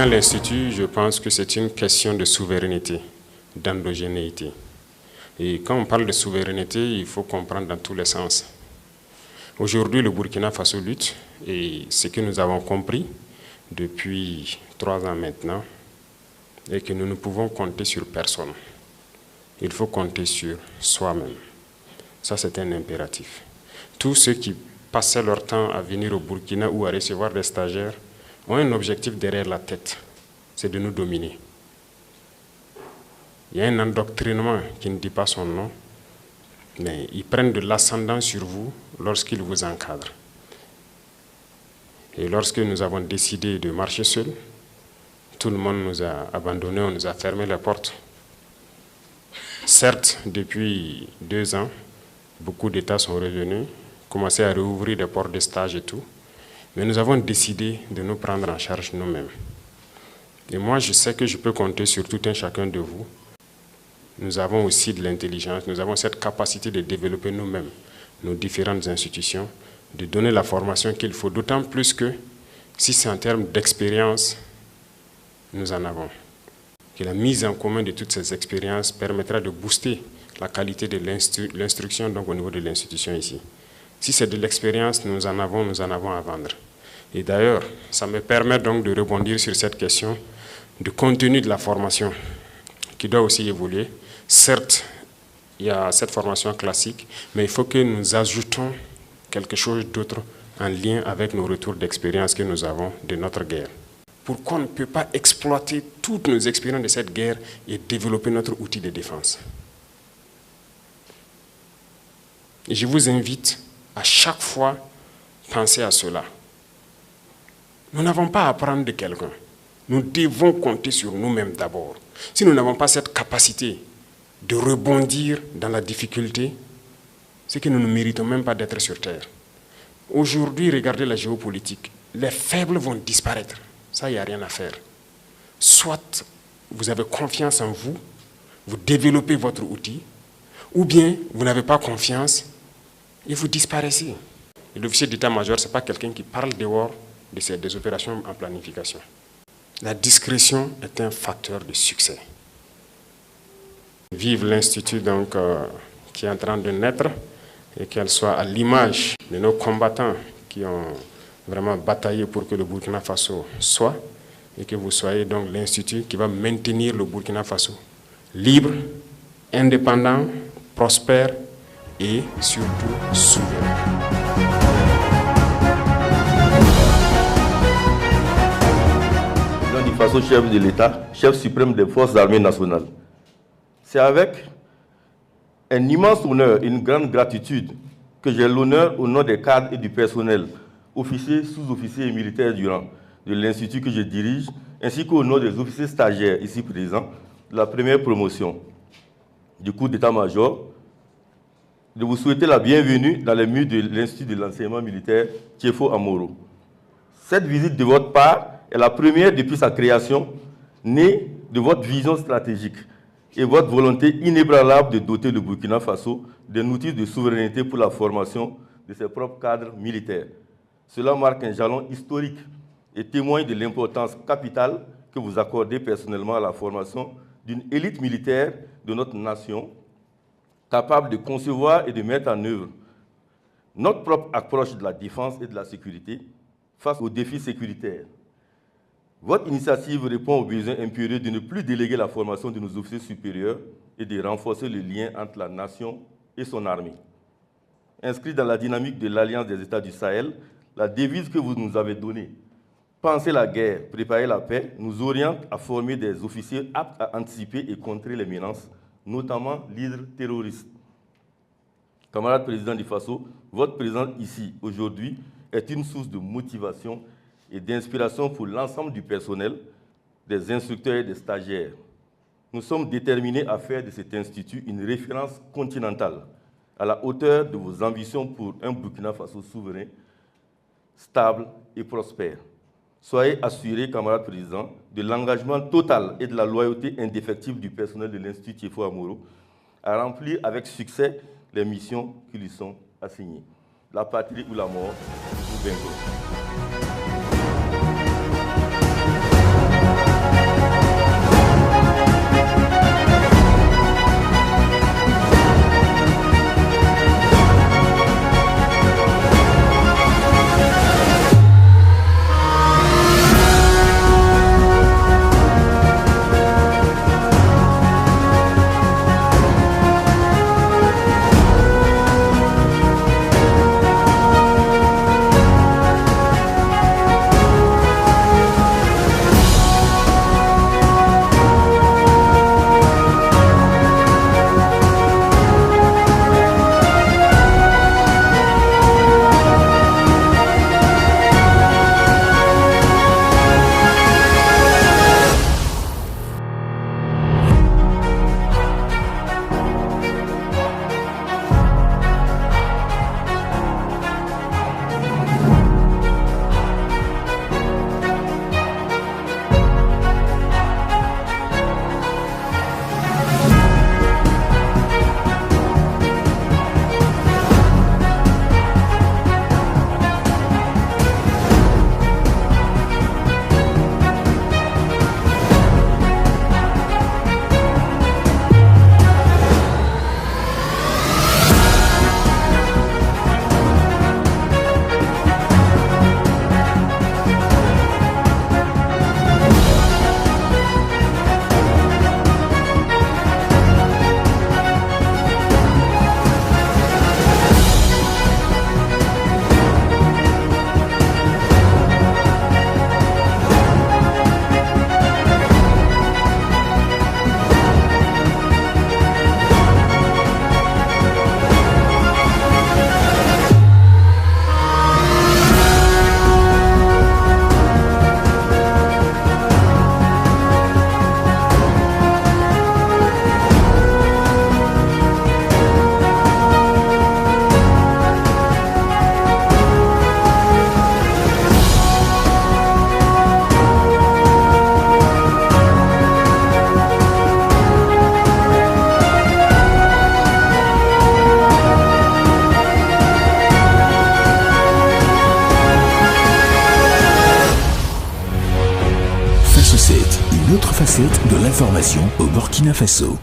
à l'Institut, je pense que c'est une question de souveraineté, d'endogénéité. Et quand on parle de souveraineté, il faut comprendre dans tous les sens. Aujourd'hui, le Burkina Faso lutte, et ce que nous avons compris depuis 3 ans maintenant, est que nous ne pouvons compter sur personne. Il faut compter sur soi-même. Ça, c'est un impératif. Tous ceux qui passaient leur temps à venir au Burkina ou à recevoir des stagiaires ont un objectif derrière la tête, c'est de nous dominer. Il y a un endoctrinement qui ne dit pas son nom, mais ils prennent de l'ascendant sur vous lorsqu'ils vous encadrent. Et lorsque nous avons décidé de marcher seuls, tout le monde nous a abandonnés, on nous a fermé les portes. Certes, depuis 2 ans, beaucoup d'États sont revenus, commencé à rouvrir des portes de stage et tout, mais nous avons décidé de nous prendre en charge nous-mêmes. Et moi, je sais que je peux compter sur tout un chacun de vous. Nous avons aussi de l'intelligence, nous avons cette capacité de développer nous-mêmes nos différentes institutions, de donner la formation qu'il faut, d'autant plus que si c'est en termes d'expérience, nous en avons. Que la mise en commun de toutes ces expériences permettra de booster la qualité de l'instruction donc au niveau de l'institution ici. Si c'est de l'expérience, nous en avons à vendre. Et d'ailleurs, ça me permet donc de rebondir sur cette question du contenu de la formation qui doit aussi évoluer. Certes, il y a cette formation classique, mais il faut que nous ajoutons quelque chose d'autre en lien avec nos retours d'expérience que nous avons de notre guerre. Pourquoi on ne peut pas exploiter toutes nos expériences de cette guerre et développer notre outil de défense? Et je vous invite à chaque fois penser à cela. Nous n'avons pas à apprendre de quelqu'un. Nous devons compter sur nous-mêmes d'abord. Si nous n'avons pas cette capacité de rebondir dans la difficulté, c'est que nous ne méritons même pas d'être sur Terre. Aujourd'hui, regardez la géopolitique. Les faibles vont disparaître. Ça, il n'y a rien à faire. Soit vous avez confiance en vous, vous développez votre outil, ou bien vous n'avez pas confiance et vous disparaissez. Et l'officier d'état-major, ce n'est pas quelqu'un qui parle dehors des opérations en planification. La discrétion est un facteur de succès. Vive l'Institut donc, qui est en train de naître et qu'elle soit à l'image de nos combattants qui ont vraiment bataillé pour que le Burkina Faso soit et que vous soyez donc l'Institut qui va maintenir le Burkina Faso libre, indépendant, prospère et surtout souverain. Du Faso, chef de l'État, chef suprême des forces armées nationales. C'est avec un immense honneur et une grande gratitude que j'ai l'honneur, au nom des cadres et du personnel, officiers, sous-officiers et militaires du rang de l'Institut que je dirige, ainsi qu'au nom des officiers stagiaires ici présents, de la première promotion du cours d'état-major, de vous souhaiter la bienvenue dans les murs de l'Institut de l'enseignement militaire Tiefo Amoro. Cette visite de votre part est la première depuis sa création, née de votre vision stratégique et votre volonté inébranlable de doter le Burkina Faso d'un outil de souveraineté pour la formation de ses propres cadres militaires. Cela marque un jalon historique et témoigne de l'importance capitale que vous accordez personnellement à la formation d'une élite militaire de notre nation, capable de concevoir et de mettre en œuvre notre propre approche de la défense et de la sécurité face aux défis sécuritaires. Votre initiative répond au besoin impérieux de ne plus déléguer la formation de nos officiers supérieurs et de renforcer le lien entre la nation et son armée. Inscrit dans la dynamique de l'Alliance des États du Sahel, la devise que vous nous avez donnée, « Penser la guerre, préparer la paix », nous oriente à former des officiers aptes à anticiper et contrer les menaces, notamment l'hydre terroriste. Camarade président du Faso, votre présence ici aujourd'hui est une source de motivation et d'inspiration pour l'ensemble du personnel, des instructeurs et des stagiaires. Nous sommes déterminés à faire de cet institut une référence continentale, à la hauteur de vos ambitions pour un Burkina Faso souverain, stable et prospère. Soyez assurés, camarades présidents, de l'engagement total et de la loyauté indéfectible du personnel de l'Institut Tiefo Amoro à remplir avec succès les missions qui lui sont assignées. La patrie ou la mort, nous vous vaincrons. une autre facette de l'information au Burkina Faso.